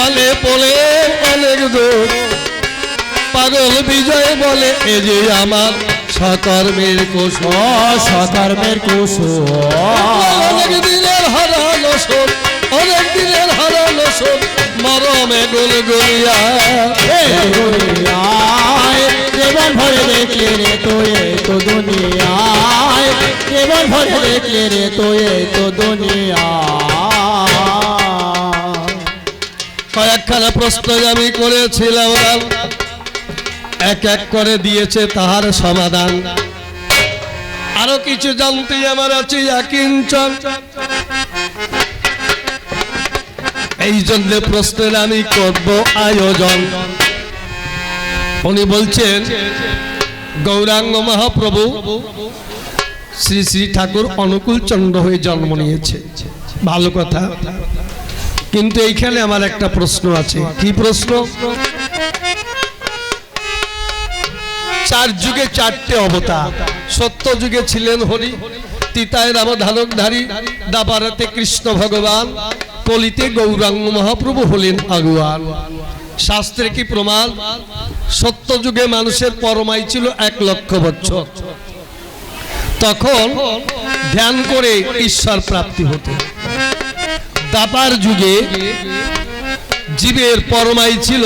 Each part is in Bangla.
জালে পড়ে অনেক দূর পাগল বিজয় বলে এ যে আমার সকর্মের কুশল সকর্মের কুশল অনেক দিনের হারানো শোক অনেক দিনের হারানো শোক মরমে গুলগুলিয়া জীবন ভরে দেখলে রে তো দুনিয়ায় জীবন ভরে দেখলে রে তো দুনিয়া কয়েকখানা প্রশ্ন আমি করেছিলাম এক এক করে দিয়েছে তাহার সমাধান আরো কিছু জানতে আমার আছে কিঞ্চন এই জন্য প্রশ্নের আমি করব আয়োজন উনি বলছেন গৌরাঙ্গ মহাপ্রভু শ্রী শ্রী ঠাকুর অনুকূল চন্দ্র হয়ে জন্ম নিয়েছে ভালো কথা কিন্তু এইখানে আমার একটা প্রশ্ন আছে কি প্রশ্ন চার যুগে চারটে অবতার সত্য যুগে ছিলেন হরি তিতায় রামধারকধারী দাপারাতে কৃষ্ণ ভগবান কলিতে গৌরাঙ্গ মহাপ্রভু হলেন আগুয়ান শাস্ত্রে কি প্রমাণ সত্য যুগে মানুষের পরমায়ু ছিল 1,00,000 বছর তখন ধ্যান করে ঈশ্বর প্রাপ্তি হতো দাপার যুগে জীবের পরমায়ু ছিল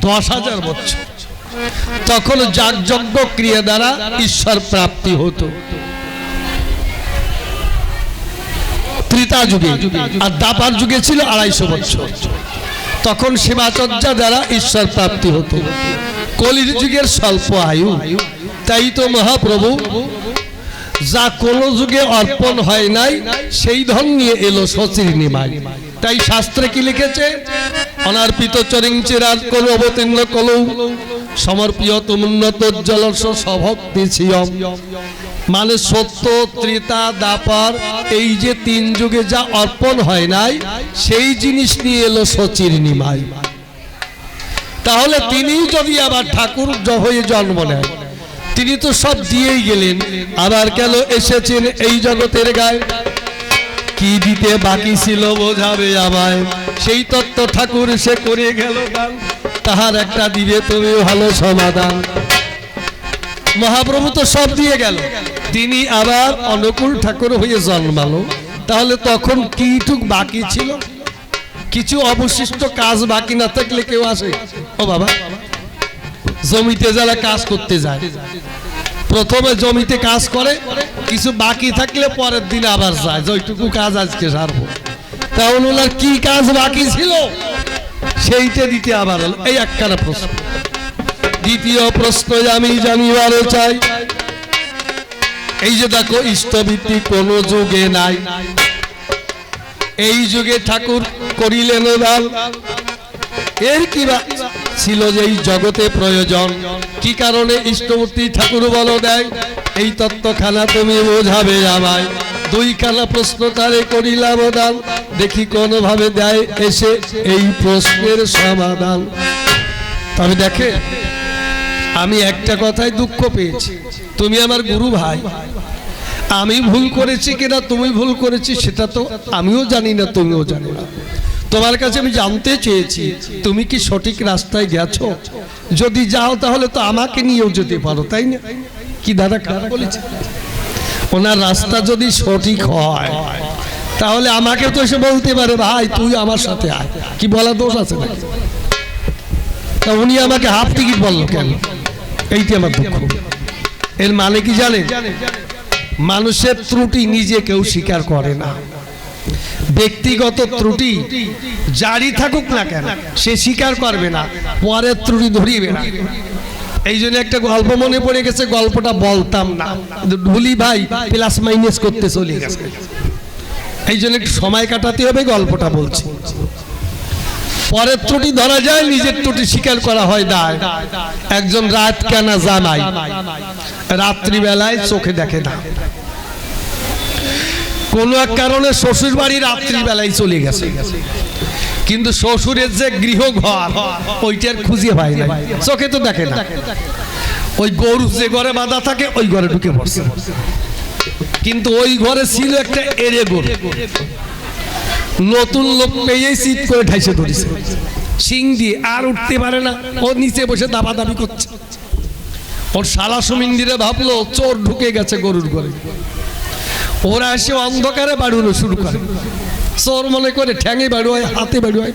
10,000 বছর তখন যাগযজ্ঞ ক্রিয়া দ্বারা ঈশ্বর প্রাপ্তি হতো ত্রেতা যুগে আর দাপার যুগে ছিল 250 বছর তখন সেবাচর্যা দ্বারা ঈশ্বর প্রাপ্তি হতো কলির যুগের স্বল্প আয়ু তাই তো মহাপ্রভু যা কোন যুগে অর্পণ হয় নাই সেই ধন নিয়ে এলো সচির নিমাই তাই শাস্ত্রে কি লিখেছে অনার্পিত চরিঞ্চিরাজ কোন অবতীর্ণ কলৌ সমর্পিত উন্নত জলস সভক্তি ছিয়ম মানে সত্য ত্রেতা দাপার এই যে 3 যুগে যা অর্পণ হয় নাই সেই জিনিস নিয়ে এলো সচির নিমাই তাহলে তিনি যদি আবার ঠাকুর হয়ে জন্ম নেয় তিনি তো সব দিয়েই গেলেন আবার কেন এসেছেন এই জগতের গায়ে কি দিতে বাকি ছিল বোঝাবে আমায় সেই তত্ত্ব ঠাকুর সে করে গেল গান তাহার একটা দিবে তুমি ভালো সমাধান মহাপ্রভু তো সব দিয়ে গেল তিনি আবার অনুকূল ঠাকুর হয়ে জন্মালো তাহলে তখন কিটুক বাকি ছিল কিছু অবশিষ্ট কাজ বাকি না থাকলে কেউ আসে ও বাবা জমিতে যারা কাজ করতে যায় প্রথমে জমিতে কাজ করে কিছু বাকি থাকলে পরের দিন আবার যায় যেটুকু কাজ আজকে সারবো তাহলে ওনার কি কাজ বাকি ছিল সেইটা দিতে আবার হলো এই একখানা প্রশ্ন দ্বিতীয় প্রশ্ন আমি জানিবার চাই এই যে দেখো ইষ্টভীতি কোন যুগে নাই এই যুগে ঠাকুর করিলেন দান এর কি ছিল যে এই জগতে প্রয়োজন কি কারণে ইষ্টমূর্তি ঠাকুর বলো দেয় এই তত্ত্বখানা তুমি বোঝাবে আমায় 2খানা প্রশ্ন তারে করিলাম দান দেখি কোন ভাবে দেয় এসে এই প্রশ্নের সমাধান তবে দেখে আমি একটা কথাই দুঃখ পেয়েছি তুমি আমার গুরু ভাই আমি ভুল করেছি কিনা তুমি ভুল করেছি সেটা তো আমিও জানি না তুমিও জানো না তোমার কাছে আমি জানতে চেয়েছি তুমি কি সঠিক রাস্তায় গেছো যদি যাও তাহলে তো আমাকে নিয়েও যেতে পারো তাই না কি দাদা খারাপ বলেছে ওনার রাস্তা যদি সঠিক হয় তাহলে আমাকে তো এসে বলতে পারে ভাই তুই আমার সাথে আয় কি বলা দোষ আছে নাকি তা উনি আমাকে হাফ টিকিট বললো কেন এইটি আমার দুঃখ এর মানে কি জানেন মানুষের ত্রুটি নিজে কেউ স্বীকার করে না ব্যক্তিগত ত্রুটি জারি থাকুক না কেন সে স্বীকার করবে না পরের ত্রুটি ধরিবে না এই জন্য একটা গল্প মনে পড়ে গেছে গল্পটা বলতাম না ভুলি ভাই প্লাস মাইনাস করতে চলে গেছে এই জন্য একটু সময় কাটাতে হবে গল্পটা বলছি পরের ত্রুটি ধরা যায় নিজের ত্রুটি স্বীকার করা হয় দায় একজন রাত কানা জামাই রাত্রি বেলায় চোখে দেখে না কোন এক কারণে শ্বশুর বাড়ি রাত্রি বেলায় চলে গেছে কিন্তু শ্বশুরের যে গৃহঘর ওইটার খুঁজে পায় না চোখে তো দেখে না ওই গরু যে ঘরে বাঁধা থাকে ওই ঘরে ঢুকে পড়ছে কিন্তু ওই ঘরে ছিল একটা এড়ে গরু নতুন লোক পেয়েই চিৎ করে ঠাইসে ধরেছে সিং দিয়ে, আর উঠতে পারে না, ও নিচে বসে দাবাদাবি করছে। ওর শালা সুমিন্দিরে ভাবলো চোর ঢুকে গেছে গরুর ঘরে। ওরা এসে অন্ধকারে বাড়ুনো শুরু করে, চোর মনে করে ঠ্যাঙে বাড়ুয়, হাতে বাড়ুয়।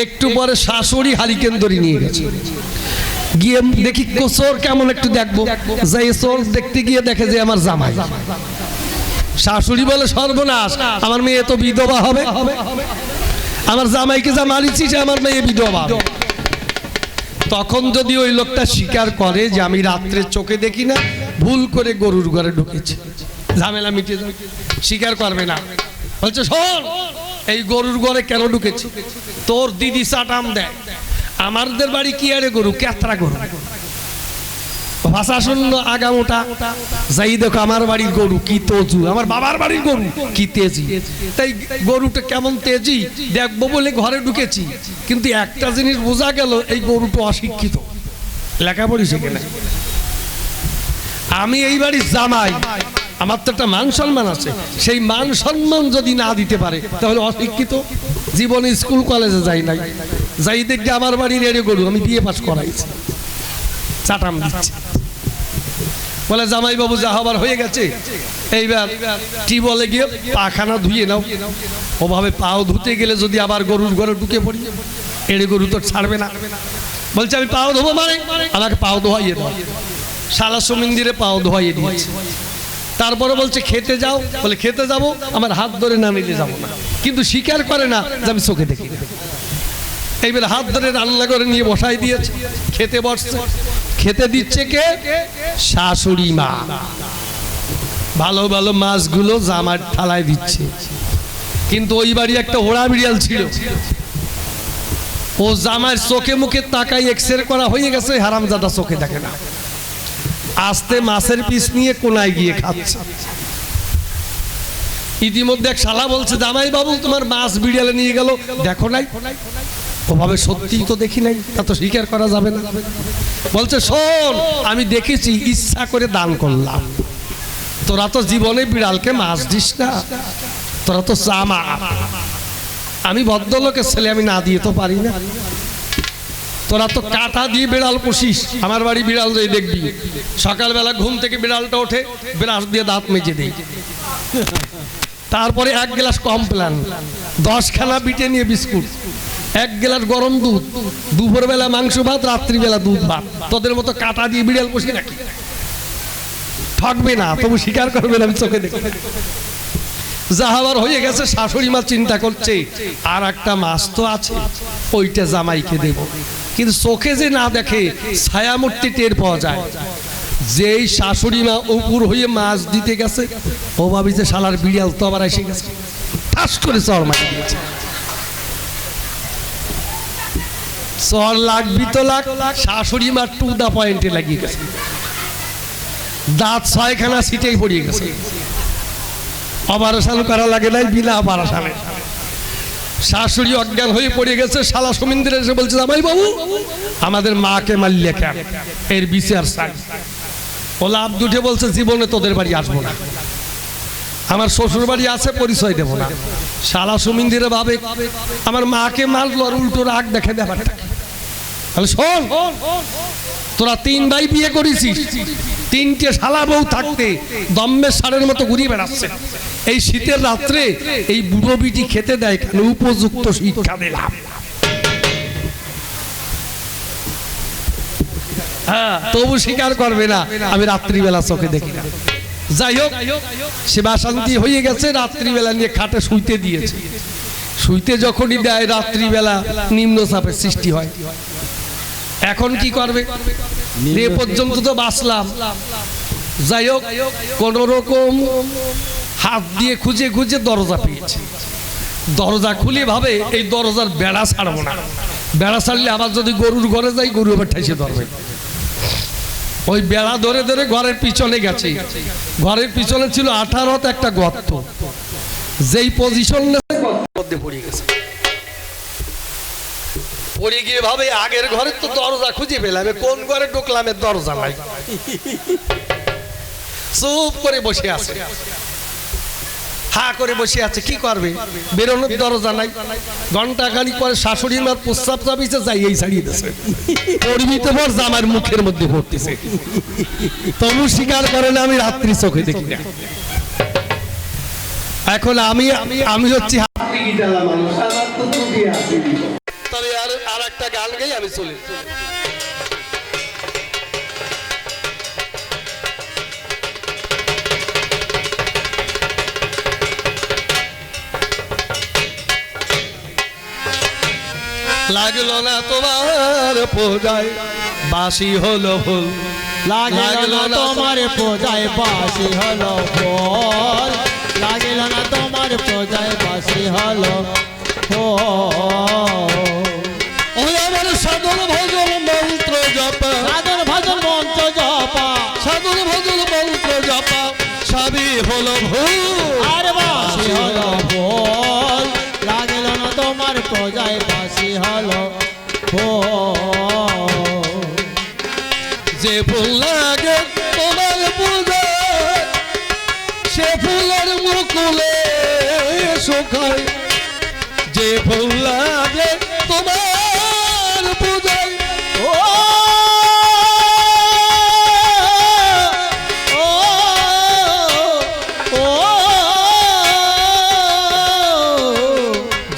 একটু পরে শাশুড়ি হারিকেন ধরে নিয়ে গেছে, গিয়ে দেখি চোর কেমন একটু দেখবো, যাই চোর দেখতে গিয়ে দেখে যে আমার জামাই। শাশুড়ি বলে সর্বনাশ, আমার মেয়ে তো বিধবা হবে, আমার জামাইকে যা মারিছিস আমার মেয়ে বিধবা। তখন যদি ওই লোকটা স্বীকার করে যে আমি রাত্রে চোখে দেখি না, ভুল করে গরুর ঘরে ঢুকেছি, ঝামেলা মিটে যাবে। স্বীকার করবে না, বলছে শোন এই গরুর ঘরে কেন ঢুকেছি, তোর দিদি চাটাম দেয়, আমাদের বাড়ি কি আরে গরু, কেতরা গরু, ভাষা শূন্য আগামোটা, যাই দেখো আমার বাড়ির গরু কি তজু, আমার বাবার বাড়ির গরু কি তেজি। তাই গরুটা কেমন তেজি দেখবো বলে ঘরে ঢুকেছি, কিন্তু একটা জিনিস বোঝা গেল এই গরুটা অশিক্ষিত, লেখাপড়ি শিখে না। আমি এই বাড়ির জামাই, আমার তো একটা মান সম্মান আছে, সেই মান সম্মান যদি না দিতে পারে তাহলে অশিক্ষিত। জীবনে স্কুল কলেজে যাই নাই, যাই দেখি আমার বাড়ির এড়ে গরু, আমি বিয়ে পাস করাইছি, চাটাম দিচ্ছে। বলে জামাই বাবু যা হবার হয়ে গেছে, এইবার কি বলে গিয়ে পাখানা ধুয়ে নাও। ওভাবে পাও ধুতে গেলে যদি আবার গরুর ঘরে ঢুকে পড়ি, এড়ে গরু তো ছাড়বে না। বলছে আমি পাও ধোবো, মানে আমাকে পাও ধোয়াইয়ে দাও। শালা সুমিন্দিরে পাও ধোয়াইয়ে দিয়েছে। তারপরে বলছে খেতে যাও, বলে খেতে যাব, আমার হাত ধরে না নিতে যাবো না, কিন্তু স্বীকার করে না যে আমি চোখে দেখি। এইবার হাত ধরে রান্না করে নিয়ে বসাই দিয়েছে, খেতে বসছে। খেতে দিচ্ছে কে? শাশুড়ি মা। ভালো ভালো মাছগুলো জামার থালায় দিচ্ছে, কিন্তু ওই বাড়ি একটা ওড়া বিড়াল ছিল, ও জামার চোখে মুখে তাকাই এক্সরে করা হয়ে গেছে, হারামজাদা চোখে দেখে না। আস্তে মাছের পিস নিয়ে কোনায় গিয়ে খাচ্ছে। ইতিমধ্যে এক শালা বলছে জামাই বাবু তোমার মাছ বিড়ালে নিয়ে গেল, দেখো নাই? ওভাবে সত্যিই তো দেখি নাই, তা তো স্বীকার করা যাবে না। বলছে শোন আমি দেখেছি, ইচ্ছা করে দান করলাম। তোরা তো জীবনে বিড়ালকে মাছ দিস না, তোরা তো চামা। আমি ভদ্রলোকের ছেলে, আমি না দিয়ে তো পারি না। তোরা তো কাঁটা দিয়ে বিড়াল পুষিস, আমার বাড়ি বিড়াল যাই দেখবি, সকালবেলা ঘুম থেকে বিড়ালটা ওঠে, ব্রাশ দিয়ে দাঁত মেজে দেই, তারপরে এক গ্লাস কমপ্লান, 10খানা বিটে নিয়ে বিস্কুট, 1 গ্লাস গরম দুধ, দুপুরবেলা মাংস ভাত, রাত্রিবেলা দুধ ভাত। তোদের মতো কাঁটা দিয়ে বিড়াল পুষি নাকি? ঠকবে না, তবু স্বীকার করবে না আমি চোখে দেখি। যাহাবার হয়ে গেছে, শাশুড়ি মা চিন্তা করছে আর একটা মাছ তো আছে, ওইটা জামাইকে দেব, কিন্তু চোখে যে না দেখে ছায়ামূর্তি টের পাওয়া যায়। যেই শাশুড়ি মা উপর হয়ে মাছ দিতে গেছে, ও ভাবি যে শালার বিড়াল তো আবার এসে গেছে, ঠাস করে চর মারি দিয়েছে। চর লাগবি তো লাগ, শাশুড়ি মা টু দা পয়েন্টে লাগিয়ে গেছে, দাঁত 6খানা সিটেই পড়িয়ে গেছে। অপারেশন করা লাগে নাই, বিনা অপারেশনে শাশুড়ি অজ্ঞান হয়ে পড়ে গেছে। শালা সুমিন্দ্র এসে বলছে জামাই বাবু আমাদের মাকে মারলে কেন, এর বিচার চাই। ও লাভ দুটে বলছে জীবনে তোদের বাড়ি আসবো না, আমার শ্বশুর বাড়ি আছে, পরিচয় দেবো না। শালা সুমিন্দিরে ভাবে আমার মাকে মারলো আর উল্টো রাগ দেখে ব্যাপারটা। তাহলে শোন, তোরা 3 ভাই বিয়ে করেছিস, 3টে শালা বউ থাকতে দম্মের ষাঁড়ের মতো ঘুরিয়ে বেড়াচ্ছে। এই শীতের রাত্রে এই বুড়ো বিটি খেতে দেয় কেন? উপযুক্ত শিক্ষা দিলাম। হ্যাঁ, তবু স্বীকার করবে না আমি রাত্রিবেলা চোখে দেখি না। যাই হোক, সেবা শান্তি হয়ে গেছে, রাত্রিবেলা নিয়ে খাটে শুইতে দিয়েছে। শুইতে যখনই দেয় রাত্রিবেলা নিম্নচাপের সৃষ্টি হয়। এখন কি করবে? এ পর্যন্ত তো বাঁচলাম। যাই হোক, কোন রকম হাত দিয়ে খুঁজে খুঁজে দরজা পেয়েছে। দরজা খুলে ভাবে এই দরজার বেড়া ছাড়বো না, বেড়া ছাড়লে আবার যদি গরুর ঘরে যাই গরু আবার ঠাইসে ধরবে। ওই বেড়া ধরে ধরে ঘরের পিছনে গেছে। ঘরের পিছনে ছিল 18 একটা গর্ত, যেই পজিশন মধ্যে পড়ে গেছে। পড়ে গিয়ে ভাবে আগের ঘরে তো দরজা খুঁজে পেলাম, কোন ঘরে ঢুকলাম এর দরজা নাই। চুপ করে বসে আছে। হা করে বসে আছে, কি করবে? বেরোনোর দরজা নাই। ঘন্টা খানিক পরে শাশুড়ির মার প্রস্রাব চাপিয়েছে, যাই এই ছাড়িয়ে দিয়েছে। পরিমিতে পর জামার মুখের মধ্যে ভর্তিছে। তবু স্বীকার করে না, আমি রাত্রি চোখে দেখি না। এখন আমি হচ্ছি তবে আর একটা গান গাই আমি চলে। লাগলো না তোমার পূজায় বাসি হলো ফুল, লাগলো না তোমার পূজায় বাসি হলো ফুল, লাগলো না তোমার পূজায় বাসি হলো ওই আমার সাধন ভজন মন্ত্র জপা, সাধন ভজন মন্ত্র জপা, সাধন ভজন মন্ত্র জপা সবই হলো ভুল। আর বাসি হলো ফুল, লাগলো না তোমার পূজায় বাসি হলো ফুল। যে ফুল লাগে তোমার পূজায় সে ফুলের মুকুলে শুকায়, যে ফুল লাগে তোমার পূজায় ও ও ও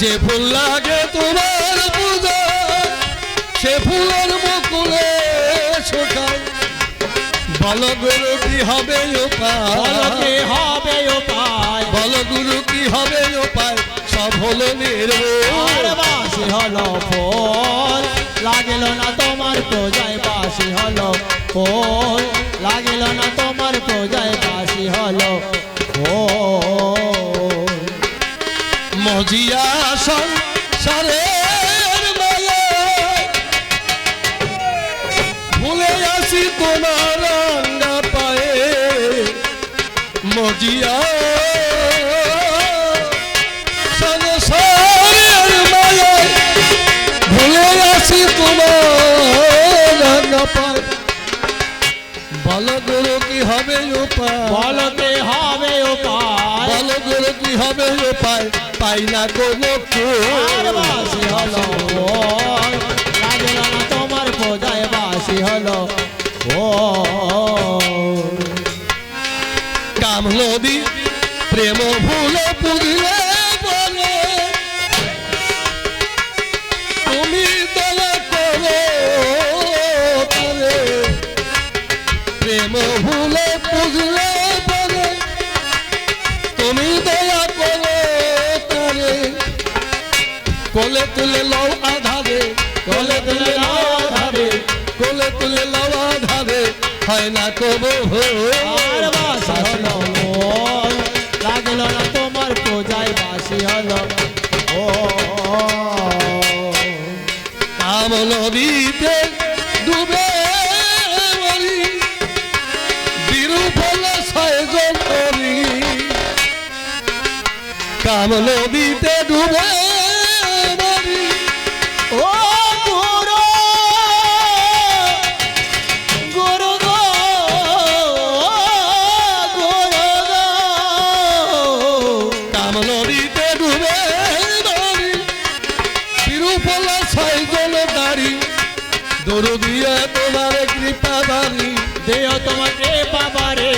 যে ফুল লাগে তোমার পূজায় সে ফুলের মুকুলে শুকায়। বল গুরু কি হবে বলকে উপায়, হবে উপায়, বল গুরু কি হবে উপায়, সব হলো নির্ভুল। আর বাসি হলো ফুল, লাগলো না তোমার পূজায় বাসি হলো ফুল, লাগলো না তোমার পূজায় বাসি হলো ফুল। মজিয়া সংসারের মায়ায় ভুলে আসি তোমার রাঙ্গা পায়ে, মজিয়া সংসারের মায়ায় ভুলে আসি তোমার রাঙ্গা পায়ে। বল গুরু কি হবে উপায়, বলকে হবে উপায়, বল গুরু কি হবে উপায়, পাই না কোনো আর বাসি হলো ফুল, লাগলো না তোমার পূজায় বাসি হলো ফুল। কাম নদী প্রেম ভুলে পুজলে বলে তুমি দয়া করো তারে, প্রেম ভুলে পুজলে বলে তুমি দয়া করো তারে। কোলে তুলে লও আধারে, কোলে তুলে লও আধারে, কোলে তুলে লও আধারে, হয় না কবু আর বাসি হলো ফুল, লাগলো না তোমার পূজায় বাসি হলো ফুল। কাম নদীতে ডুবে মরি, বিরূপল ছয়জন করি। কাম নদীতে ডুবে মরি, ও গুরু গুরু গো গুরু গো, কাম নদীতে ডুবে মরি, বিরূপল ছয়জন দাঁড়ি। দরু দিয়ে তোমার কৃপা বাড়ি, দেও তোমার কৃপা বারে,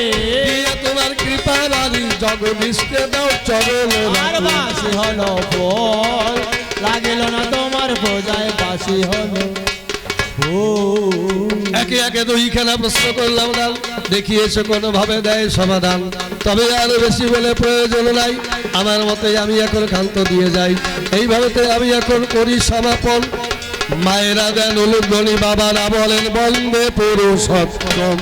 দিয়ে তোমার কৃপা বাড়ি, জগদীশকে দাও চরণ আর বাসি হলো ফুল, লাগলো না তোমার পূজায় বাসি হলো ফুল। একে একে দুইখানা প্রশ্ন করলাম না, দেখিয়েছে কোনোভাবে দেয় সমাধান। তবে আর বেশি বলে প্রয়োজন নাই, আমার মতে আমি এখন ক্ষান্ত দিয়ে যাই। এইভাবেতে আমি এখন করি সমাপন। মায়েরা দেন উলুধ্বনি, বাবারা বলেন বন্দে পুরুষোত্তম।